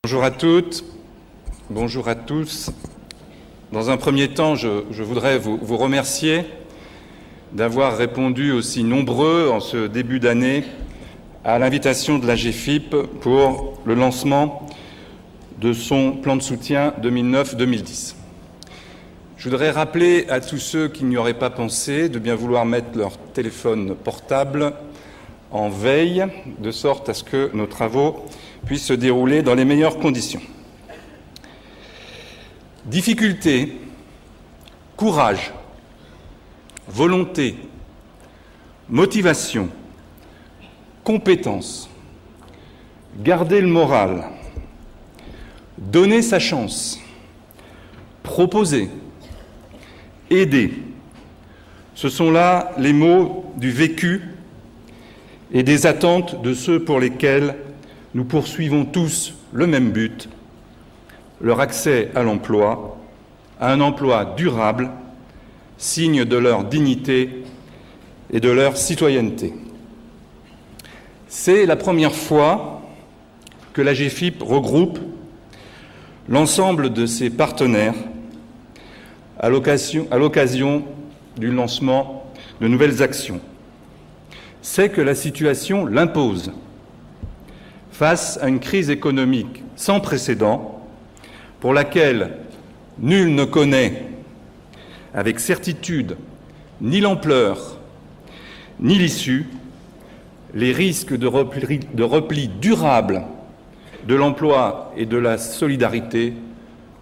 Bonjour à toutes, bonjour à tous. Dans un premier temps, je voudrais vous remercier d'avoir répondu aussi nombreux en ce début d'année à l'invitation de l'AGEFIP pour le lancement de son plan de soutien 2009-2010. Je voudrais rappeler à tous ceux qui n'y auraient pas pensé de bien vouloir mettre leur téléphone portable en veille, de sorte à ce que nos travaux puissent se dérouler dans les meilleures conditions. Difficulté, courage, volonté, motivation, compétence, garder le moral, donner sa chance, proposer, aider. Ce sont là les mots du vécu et des attentes de ceux pour lesquels nous poursuivons tous le même but, leur accès à l'emploi, à un emploi durable, signe de leur dignité et de leur citoyenneté. C'est la première fois que l'AGEFIP regroupe l'ensemble de ses partenaires à l'occasion du lancement de nouvelles actions. C'est que la situation l'impose. Face à une crise économique sans précédent, pour laquelle nul ne connaît avec certitude ni l'ampleur ni l'issue, les risques de repli durable de l'emploi et de la solidarité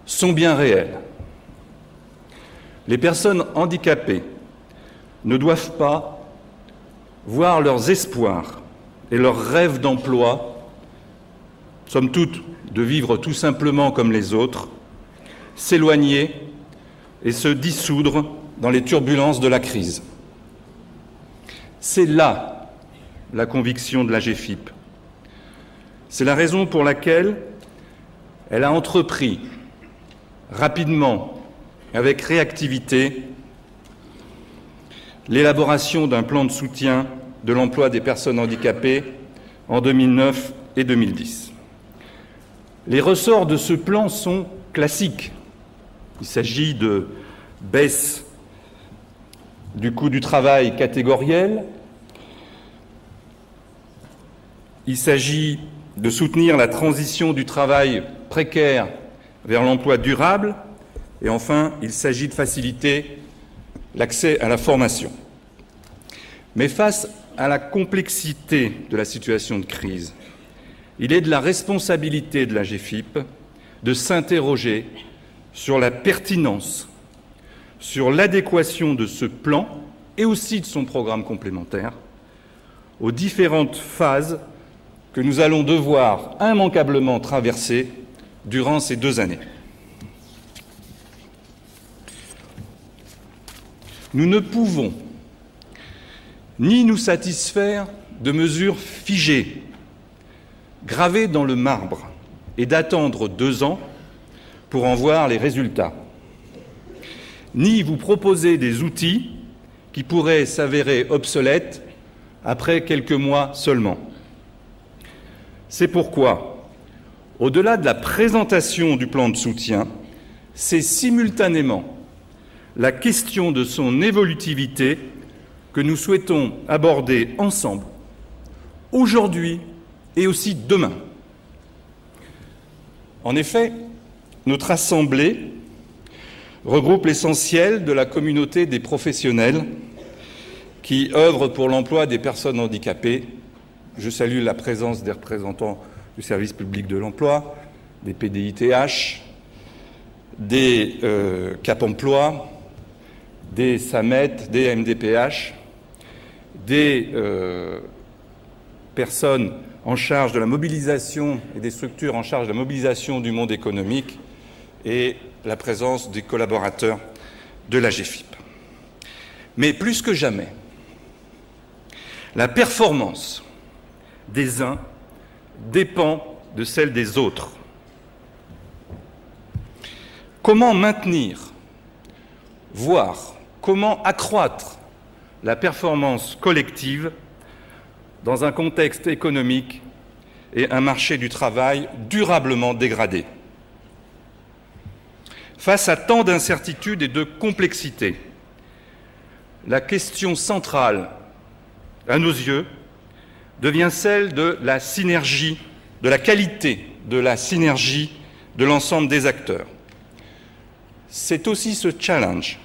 sont bien réels. Les personnes handicapées ne doivent pas voir leurs espoirs et leurs rêves d'emploi, somme toute de vivre tout simplement comme les autres, s'éloigner et se dissoudre dans les turbulences de la crise. C'est là la conviction de l'AGEFIP. C'est la raison pour laquelle elle a entrepris rapidement, avec réactivité, l'élaboration d'un plan de soutien de l'emploi des personnes handicapées en 2009 et 2010. Les ressorts de ce plan sont classiques. Il s'agit de baisse du coût du travail catégoriel. Il s'agit de soutenir la transition du travail précaire vers l'emploi durable. Et enfin, il s'agit de faciliter l'accès à la formation. Mais face à la complexité de la situation de crise, il est de la responsabilité de l'AGEFIP de s'interroger sur la pertinence, sur l'adéquation de ce plan et aussi de son programme complémentaire aux différentes phases que nous allons devoir immanquablement traverser durant ces 2 années. Nous ne pouvons ni nous satisfaire de mesures figées, gravées dans le marbre, et d'attendre 2 ans pour en voir les résultats, ni vous proposer des outils qui pourraient s'avérer obsolètes après quelques mois seulement. C'est pourquoi, au-delà de la présentation du plan de soutien, c'est simultanément la question de son évolutivité que nous souhaitons aborder ensemble, aujourd'hui et aussi demain. En effet, notre Assemblée regroupe l'essentiel de la communauté des professionnels qui œuvrent pour l'emploi des personnes handicapées. Je salue la présence des représentants du service public de l'emploi, des PDITH, des Cap Emploi, des SAMET, des MDPH, des personnes en charge de la mobilisation et des structures en charge de la mobilisation du monde économique et la présence des collaborateurs de l'AGEFIP. Mais plus que jamais, la performance des uns dépend de celle des autres. Comment maintenir, voire comment accroître la performance collective dans un contexte économique et un marché du travail durablement dégradé. Face à tant d'incertitudes et de complexité, la question centrale, à nos yeux, devient celle de la synergie, de la qualité de la synergie de l'ensemble des acteurs. C'est aussi ce challenge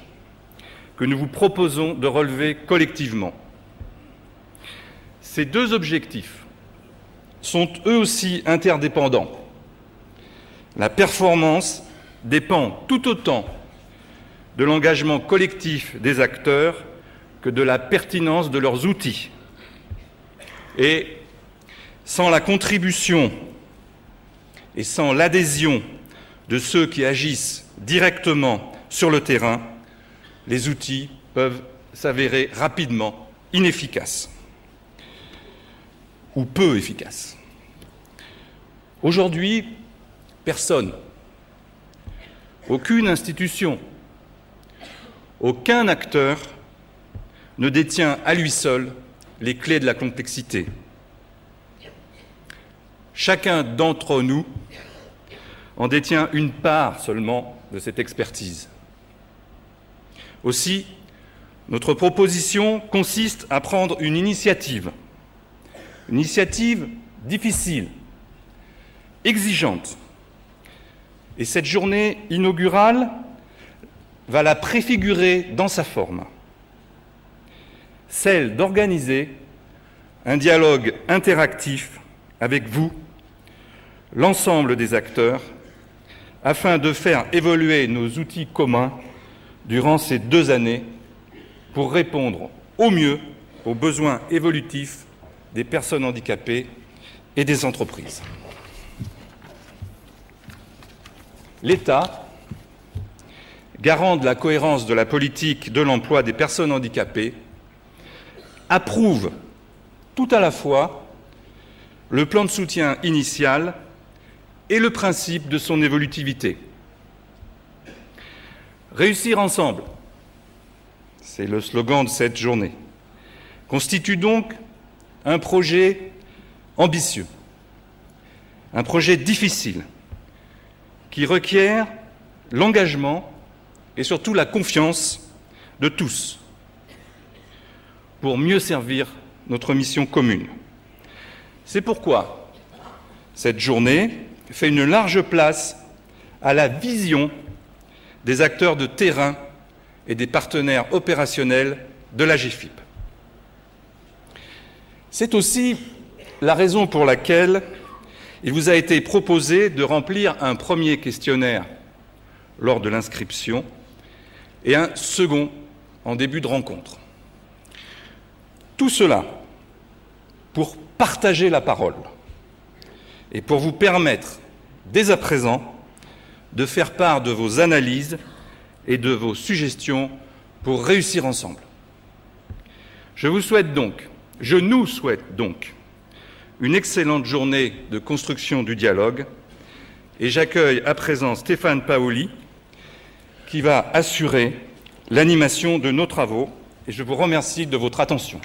que nous vous proposons de relever collectivement. Ces deux objectifs sont eux aussi interdépendants. La performance dépend tout autant de l'engagement collectif des acteurs que de la pertinence de leurs outils. Et sans la contribution et sans l'adhésion de ceux qui agissent directement sur le terrain, les outils peuvent s'avérer rapidement inefficaces ou peu efficaces. Aujourd'hui, personne, aucune institution, aucun acteur ne détient à lui seul les clés de la complexité. Chacun d'entre nous en détient une part seulement de cette expertise. Aussi, notre proposition consiste à prendre une initiative difficile, exigeante. Et cette journée inaugurale va la préfigurer dans sa forme, celle d'organiser un dialogue interactif avec vous, l'ensemble des acteurs, afin de faire évoluer nos outils communs durant ces 2 années pour répondre au mieux aux besoins évolutifs des personnes handicapées et des entreprises. L'État, garant de la cohérence de la politique de l'emploi des personnes handicapées, approuve tout à la fois le plan de soutien initial et le principe de son évolutivité. Réussir ensemble, c'est le slogan de cette journée, constitue donc un projet ambitieux, un projet difficile, qui requiert l'engagement et surtout la confiance de tous pour mieux servir notre mission commune. C'est pourquoi cette journée fait une large place à la vision des acteurs de terrain et des partenaires opérationnels de l'AGEFIP. C'est aussi la raison pour laquelle il vous a été proposé de remplir un premier questionnaire lors de l'inscription et un second en début de rencontre. Tout cela pour partager la parole et pour vous permettre, dès à présent, de faire part de vos analyses et de vos suggestions pour réussir ensemble. Je nous souhaite donc une excellente journée de construction du dialogue et j'accueille à présent Stéphane Paoli qui va assurer l'animation de nos travaux et je vous remercie de votre attention.